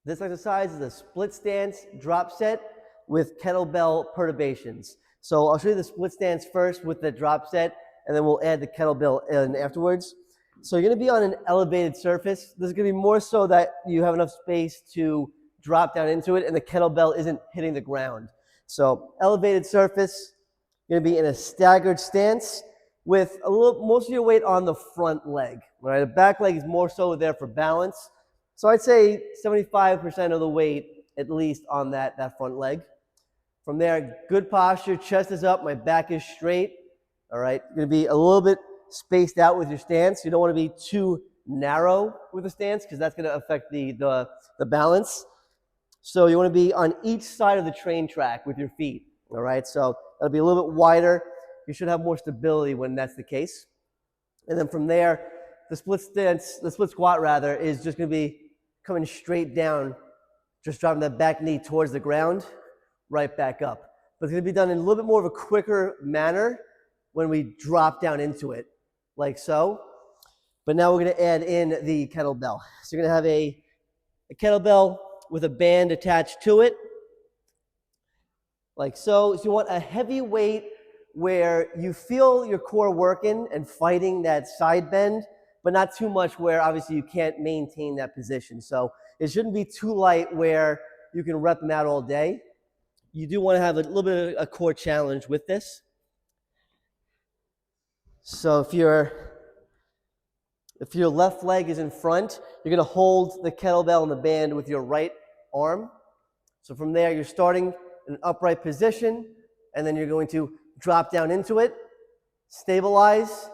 This exercise is a split stance drop set with kettlebell perturbations. So I'll show you the split stance first with the drop set, and then we'll add the kettlebell in afterwards. So you're going to be on an elevated surface. This is going to be more so that you have enough space to drop down into it and the kettlebell isn't hitting the ground. So elevated surface, you're going to be in a staggered stance with most of your weight on the front leg. Right? The back leg is more so there for balance. So I'd say 75% of the weight at least on that front leg. From there, good posture, chest is up, my back is straight. All right, you're going to be a little bit spaced out with your stance. You don't want to be too narrow with the stance because that's going to affect the balance. So you want to be on each side of the train track with your feet. All right, so that'll be a little bit wider. You should have more stability when that's the case. And then from there, the split squat rather, is just going to be coming straight down, just dropping that back knee towards the ground, right back up. But it's going to be done in a little bit more of a quicker manner when we drop down into it, like so. But now we're going to add in the kettlebell. So you're going to have a kettlebell with a band attached to it, like so. So you want a heavy weight where you feel your core working and fighting that side bend, but not too much where obviously you can't maintain that position. So it shouldn't be too light where you can rep them out all day. You do want to have a little bit of a core challenge with this. So if your left leg is in front, you're going to hold the kettlebell and the band with your right arm. So from there, you're starting in an upright position, and then you're going to drop down into it, stabilize,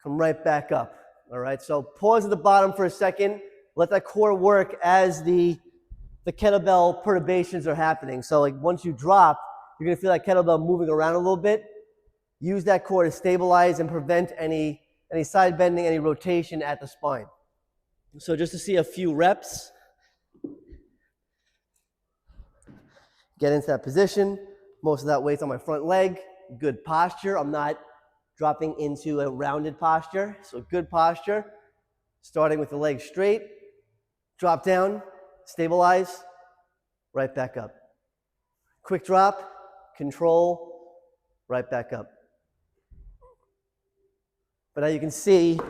come right back up. All right, so pause at the bottom for a second. Let that core work as the kettlebell perturbations are happening. So like once you drop, you're going to feel that kettlebell moving around a little bit. Use that core to stabilize and prevent any side bending, any rotation at the spine. So just to see a few reps. Get into that position. Most of that weight's on my front leg. Good posture. I'm not dropping into a rounded posture. So good posture. Starting with the leg straight. Drop down. Stabilize. Right back up. Quick drop. Control. Right back up. But now you can see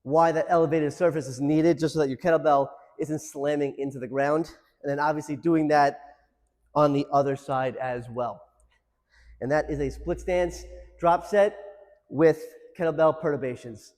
why that elevated surface is needed, just so that your kettlebell isn't slamming into the ground. And then obviously doing that on the other side as well. And that is a split stance drop set with kettlebell perturbations.